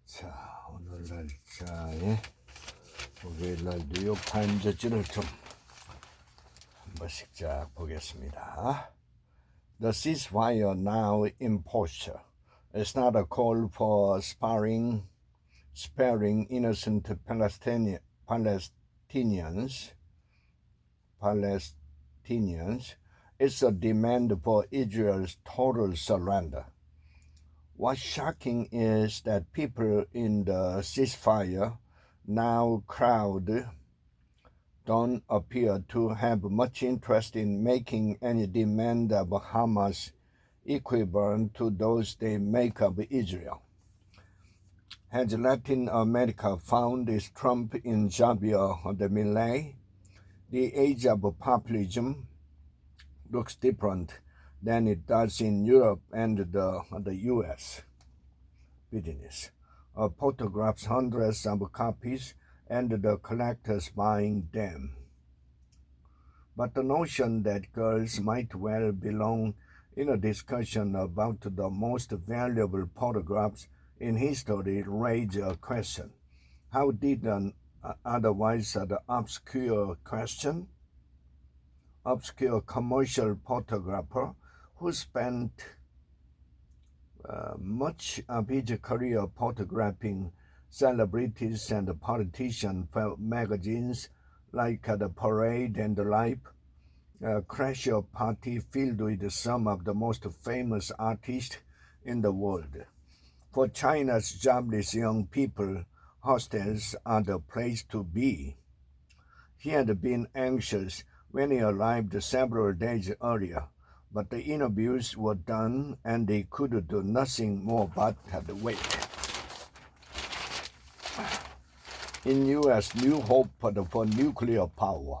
자, 오늘 날짜에 목요일날 뉴욕타임즈지를 좀 한 번씩 쫙 보겠습니다. The ceasefire now in posture is not a call for sparing innocent Palestinians. It's a demand for Israel's total surrender. What's shocking is that people in the ceasefire now crowd don't appear to have much interest in making any demand of Hamas equivalent to those they make of Israel. Has Latin America found its Trump in Javier Milei? The age of populism looks different than it does in Europe and the U.S. business. Photographs hundreds of copies and the collectors buying them. But the notion that girls might well belong in a discussion about the most valuable photographs in history raises a question. How did an otherwise obscure commercial photographer who spent much of his career photographing celebrities and politicians for magazines like The Parade and Life, crash a party filled with some of the most famous artists in the world. For China's jobless young people, hostels are the place to be. He had been anxious when he arrived several days earlier, but the interviews were done and they could do nothing more but wait. In U.S., new hope for nuclear power.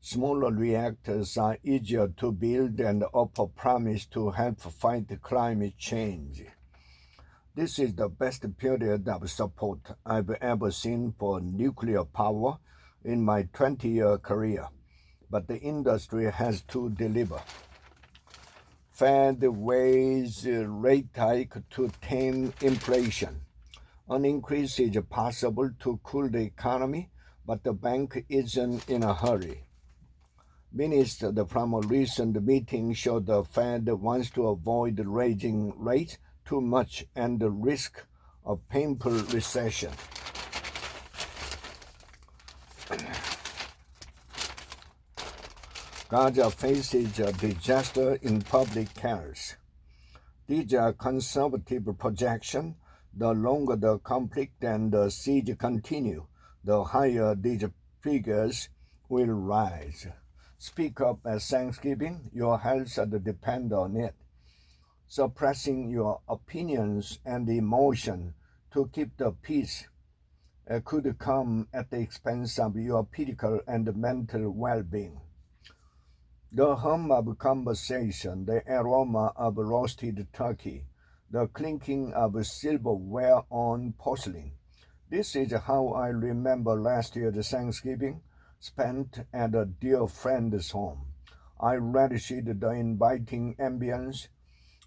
Smaller reactors are easier to build and offer promise to help fight climate change. This is the best period of support I've ever seen for nuclear power in my 20-year career, but the industry has to deliver. Fed raise rate hike to tame inflation. An increase is possible to cool the economy, but the bank isn't in a hurry. Minutes from a recent meeting show the Fed wants to avoid raising rates too much and the risk of painful recession. Gaza faces a disaster in public cares. These are conservative projections. The longer the conflict and the siege continue, the higher these figures will rise. Speak up at Thanksgiving. Your health depends on it. Suppressing your opinions and emotion to keep the peace could come at the expense of your physical and mental well-being. The hum of conversation, the aroma of roasted turkey, the clinking of silverware on porcelain. This is how I remember last year's Thanksgiving, spent at a dear friend's home. I relished the inviting ambience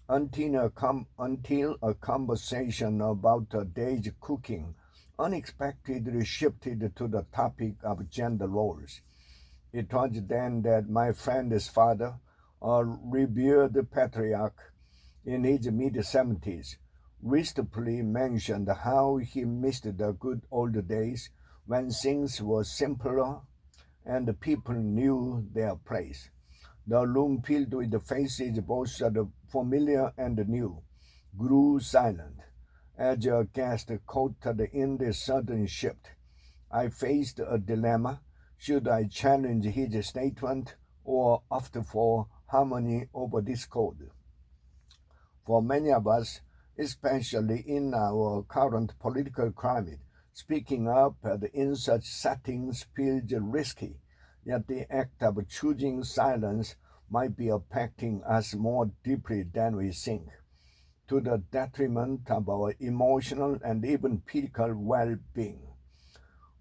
until a conversation about the day's cooking unexpectedly shifted to the topic of gender roles. It was then that my friend's father, a revered patriarch in his mid-70s, wistfully mentioned how he missed the good old days when things were simpler and people knew their place. The room filled with the faces both familiar and new grew silent. As a guest caught in this sudden shift, I faced a dilemma. Should I challenge his statement or opt for harmony over discord? For many of us, especially in our current political climate, speaking up in such settings feels risky, yet the act of choosing silence might be affecting us more deeply than we think, to the detriment of our emotional and even physical well-being.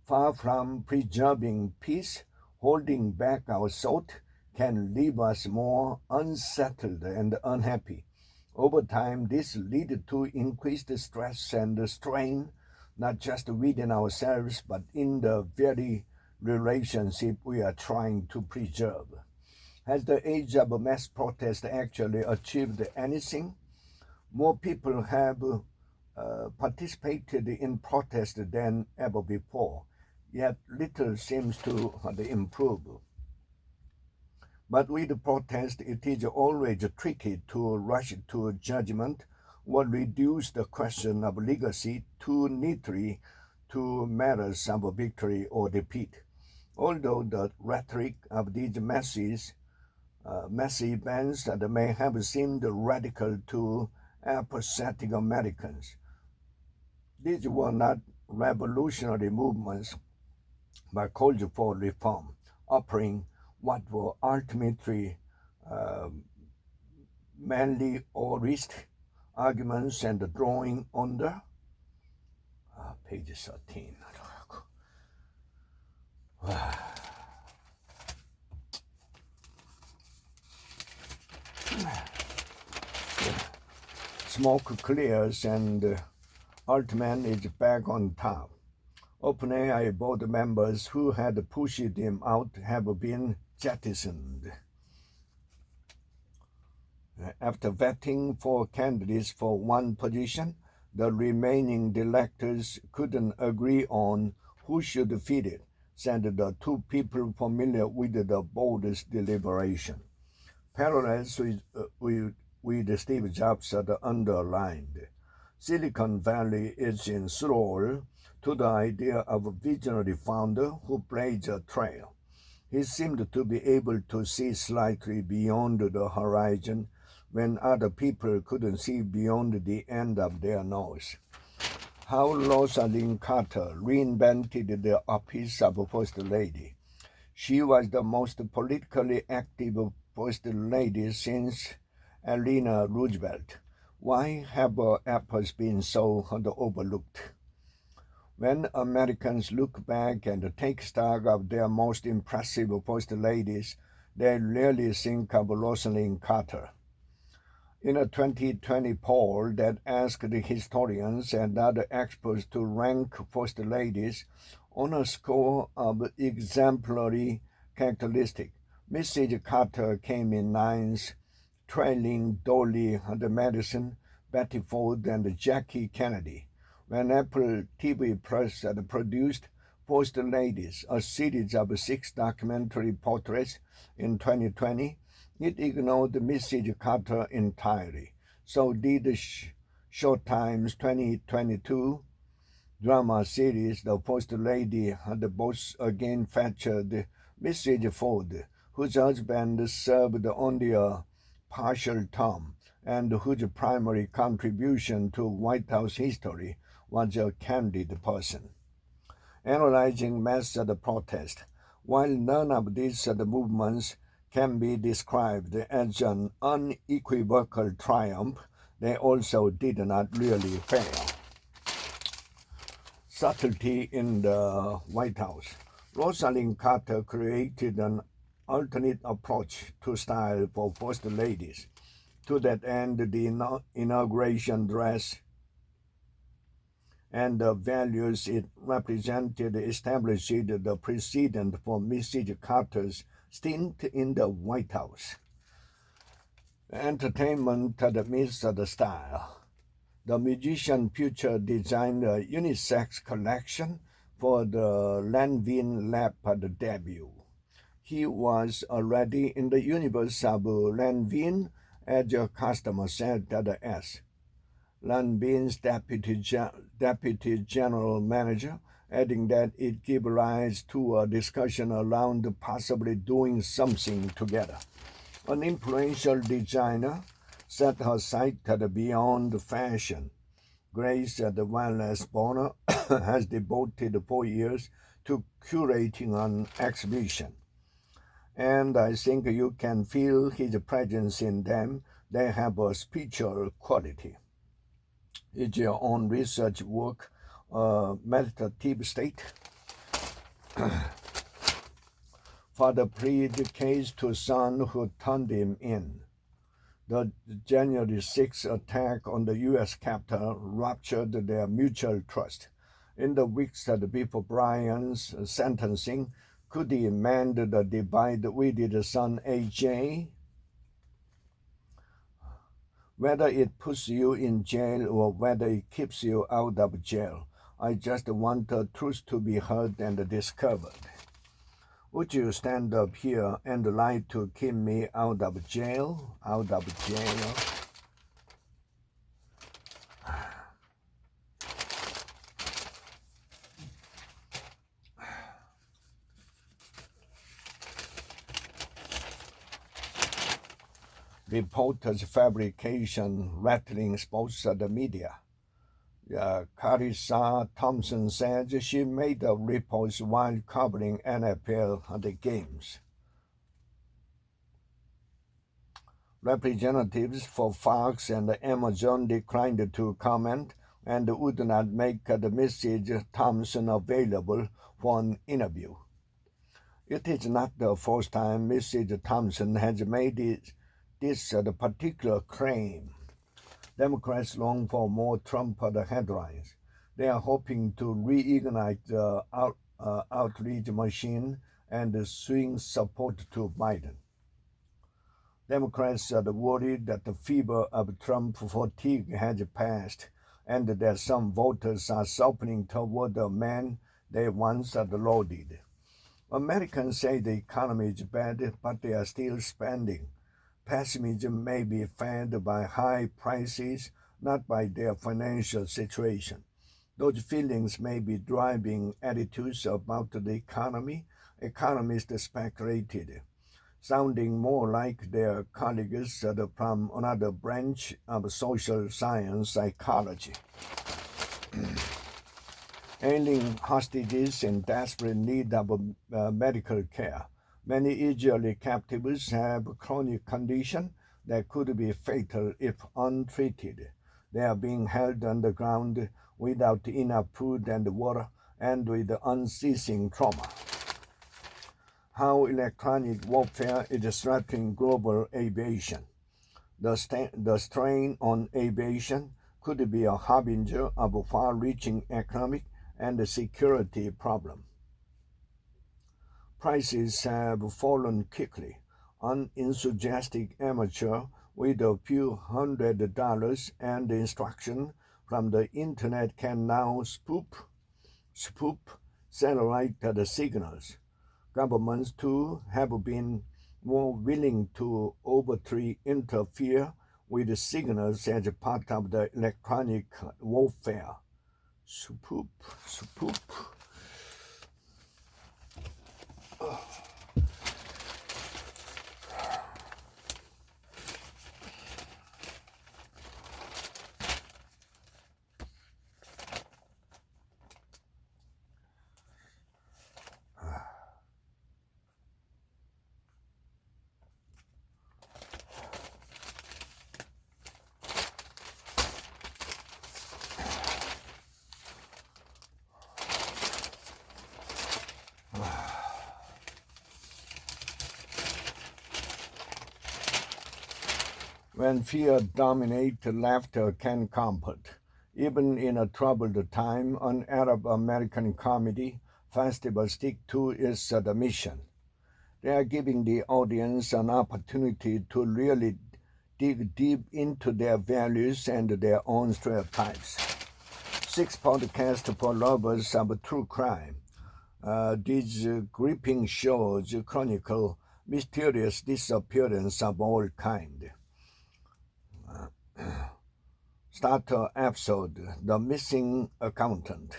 Far from preserving peace, holding back our thought can leave us more unsettled and unhappy. Over time, this led to increased stress and strain, not just within ourselves, but in the very relationship we are trying to preserve. Has the age of mass protest actually achieved anything? More people have participated in protest than ever before, yet little seems to improve. But with protest, it is always tricky to rush to judgment or reduce the question of legacy too neatly to matters of victory or defeat. Although the rhetoric of these mass events that may have seemed radical to apathetic Americans, these were not revolutionary movements but calls for reform, offering what were ultimately uh, mainly orist arguments and drawing on the page 13. Smoke clears and Altman is back on top. OpenAI board members who had pushed him out have been jettisoned. After vetting 4 candidates for one position, the remaining directors couldn't agree on who should fill it, said the 2 people familiar with the board's deliberation. Parallels with Steve Jobs had underlined. Silicon Valley is in thrall to the idea of a visionary founder who blazed a trail. He seemed to be able to see slightly beyond the horizon when other people couldn't see beyond the end of their nose. How Rosalind Carter reinvented the office of First Lady. She was the most politically active First Lady since Eleanor Roosevelt. Why have her efforts been so overlooked? When Americans look back and take stock of their most impressive First Ladies, they rarely think of Rosalind Carter. In a 2020 poll that asked historians and other experts to rank First Ladies on a score of exemplary characteristics, Mrs. Carter came in ninth, trailing Dolly Madison, Betty Ford, and Jackie Kennedy. When Apple TV Plus had produced First Ladies, a series of 6 documentary portraits in 2020, it ignored Mrs. Carter entirely. So did the Showtime's 2022 drama series, The First Lady, had both again featured Mrs. Ford, whose husband served only a partial term and whose primary contribution to White House history was a candid person. Analyzing mass protest, while none of these movements can be described as an unequivocal triumph, they also did not really fail. Subtlety in the White House. Rosalind Carter created an alternate approach to style for First Ladies. To that end, the inauguration dress and the values it represented established the precedent for Mrs. Carter's stint in the White House. Entertainment meets the style. The musician Future designed a unisex collection for the Lanvin Lab debut. He was already in the universe of Lanvin as a customer said at the S. Lanvin's deputy general manager, adding that it gave rise to a discussion around possibly doing something together. An influential designer set her sight beyond fashion. Grace Wallace Bonner has devoted 4 years to curating an exhibition. And I think you can feel his presence in them. They have a spiritual quality. Is your own research work a meditative state? Father pleaded the case to son who turned him in. The January 6th attack on the U.S. Capitol ruptured their mutual trust. In the weeks before Bryan's sentencing, could he mend the divide with his son A.J.? Whether it puts you in jail or whether it keeps you out of jail, I just want the truth to be heard and discovered. Would you stand up here and lie to keep me out of jail? Out of jail? Reporters' fabrication rattling spots of the media. Carissa Thompson said she made the reports while covering NFL at the games. Representatives for Fox and Amazon declined to comment and would not make the Mrs. Thompson available for an interview. It is not the first time Mrs. Thompson has made this particular claim. Democrats long for more Trump headlines. They are hoping to reignite the outreach machine and swing support to Biden. Democrats are worried that the fever of Trump fatigue has passed and that some voters are softening toward the man they once lauded. Americans say the economy is bad, but they are still spending. Pessimism may be fed by high prices, not by their financial situation. Those feelings may be driving attitudes about the economy, economists speculated, sounding more like their colleagues from another branch of social science, psychology. Ailing hostages in desperate need of medical care. Many Israeli captives have chronic conditions that could be fatal if untreated. They are being held underground without enough food and water and with unceasing trauma. How electronic warfare is threatening global aviation. The strain on aviation could be a harbinger of a far-reaching economic and security problem. Prices have fallen quickly. An enthusiastic amateur with a few $100 and instruction from the internet can now spoof satellite signals. Governments, too, have been more willing to overtly interfere with the signals as part of the electronic warfare. Spoof. When fear dominates, laughter can comfort. Even in a troubled time, an Arab-American comedy festival sticks to its mission. They are giving the audience an opportunity to really dig deep into their values and their own stereotypes. 6 podcasts for lovers of true crime. These gripping shows chronicle mysterious disappearance of all kinds. Starter episode: The Missing Accountant.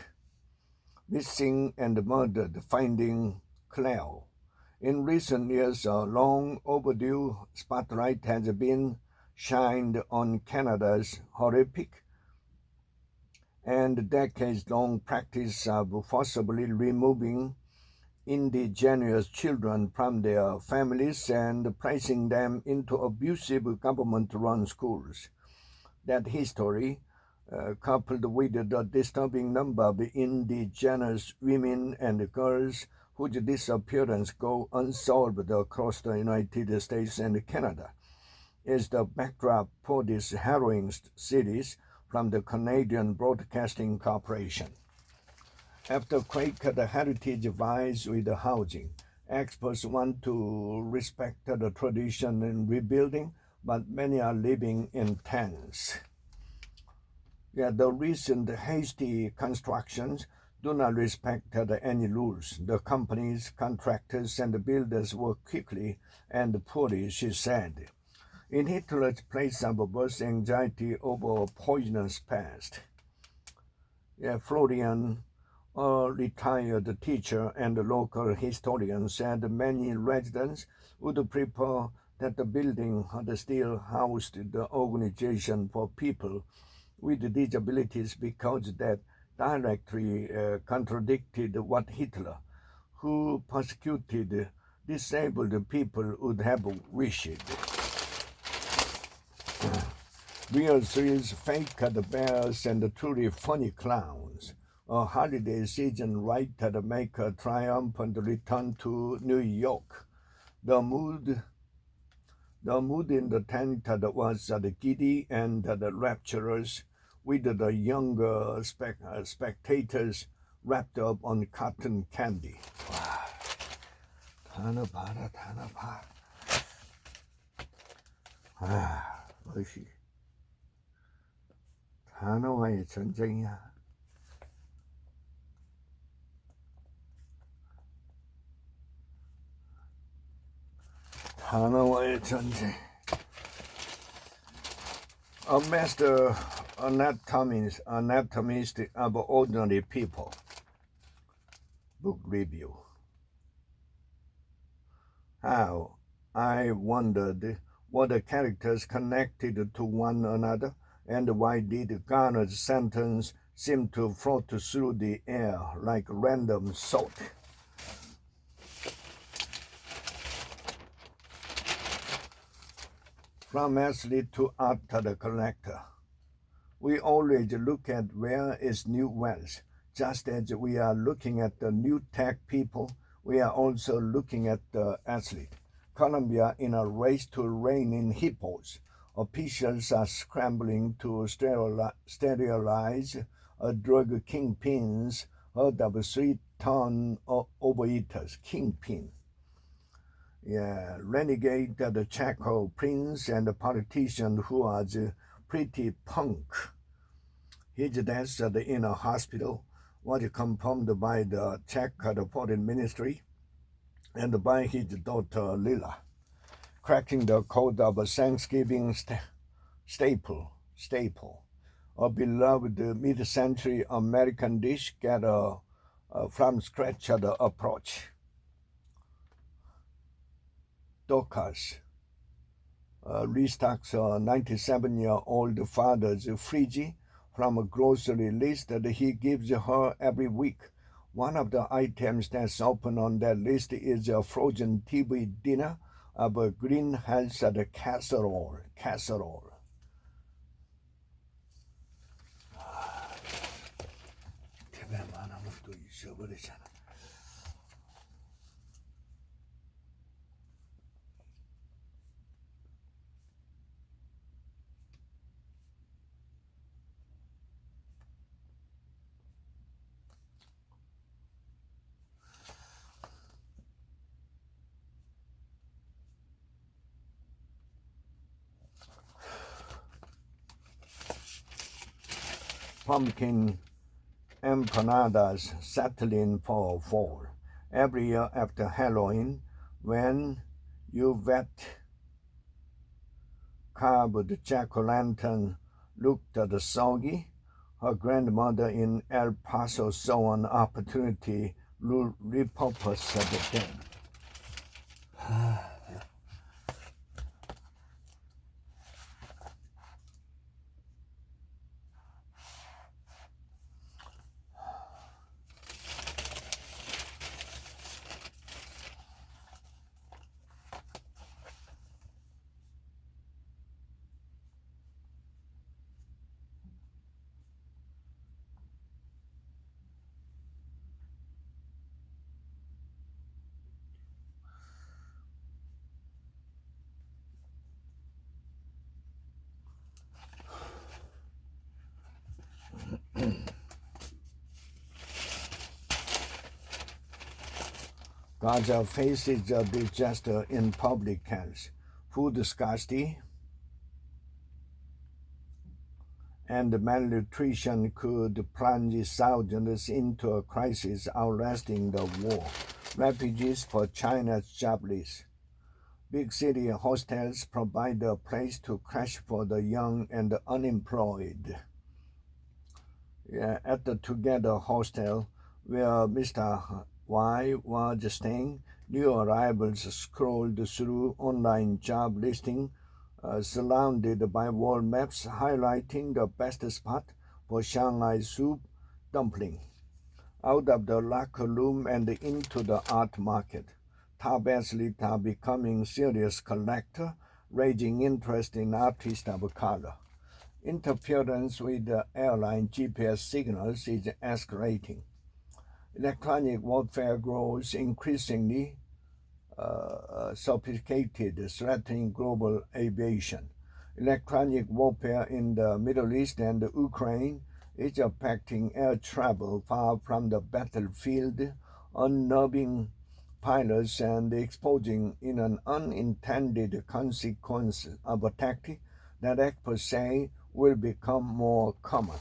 Missing and Murdered, Finding Claire. In recent years, a long overdue spotlight has been shined on Canada's horrific and decades-long practice of forcibly removing indigenous children from their families and placing them into abusive government-run schools. That history, coupled with the disturbing number of indigenous women and girls whose disappearance go unsolved across the United States and Canada, is the backdrop for this harrowing series from the Canadian Broadcasting Corporation. After Quaker heritage vies with housing, experts want to respect the tradition in rebuilding, but many are living in tents. The recent hasty constructions do not respect any rules. The companies, contractors, and the builders work quickly and poorly, she said. In Hitler's place of birth anxiety over a poisonous past. Florian, a retired teacher and a local historian, said many residents would prefer that the building had still housed the organization for people with disabilities because that directly contradicted what Hitler, who persecuted disabled people, would have wished. Real thrills, fake bears, and truly funny clowns. A holiday season rite that make a triumphant return to New York. The mood in the tent was giddy and rapturous, with the younger spectators wrapped up on cotton candy. 하나 봐라, 하나 봐. 어시. 단어와의 전쟁이야. 단어와의 전쟁. A master anatomist of ordinary people. Book review. How, I wondered, were the characters connected to one another, and why did Garner's sentence seem to float through the air like random salt? From athlete to art collector, we always look at where is new wealth. Just as we are looking at the new tech people, we are also looking at the athlete. Colombia in a race to rein in hippos. Officials are scrambling to sterilize drug kingpins, herd of 3-ton overeaters. Kingpin. Renegade the Chaco prince and a politician who was pretty punk. His death in a hospital was confirmed by the Czech Foreign Ministry and by his daughter Lila, cracking the code of a Thanksgiving staple. A beloved mid-century American dish get a from-scratch approach. Dorcas restocks a 97-year-old father's fridge from a grocery list that he gives her every week. One of the items that's open on that list is a frozen TV dinner of a green health casserole. TV만 하면 또 잊어버리잖아. Pumpkin empanadas settling for fall. Every year after Halloween, when Yvette carved jack-o'-lantern looked soggy, her grandmother in El Paso saw an opportunity to repurpose them. Gaza faces a disaster in public health, food scarcity, and malnutrition could plunge thousands into a crisis outlasting the war. Refugees for China's jobless. Big city hostels provide a place to crash for the young and unemployed. At the Together hostel, where Mr. Y was staying, new arrivals scrolled through online job listings, surrounded by wall maps highlighting the best spot for Shanghai soup dumpling. Out of the locker room and into the art market, top athletes are becoming serious collectors, raising interest in artists of color. Interference with the airline GPS signals is escalating. Electronic warfare grows increasingly sophisticated, threatening global aviation. Electronic warfare in the Middle East and Ukraine is affecting air travel far from the battlefield, unnerving pilots and exposing in an unintended consequence of a tactic that experts say will become more common.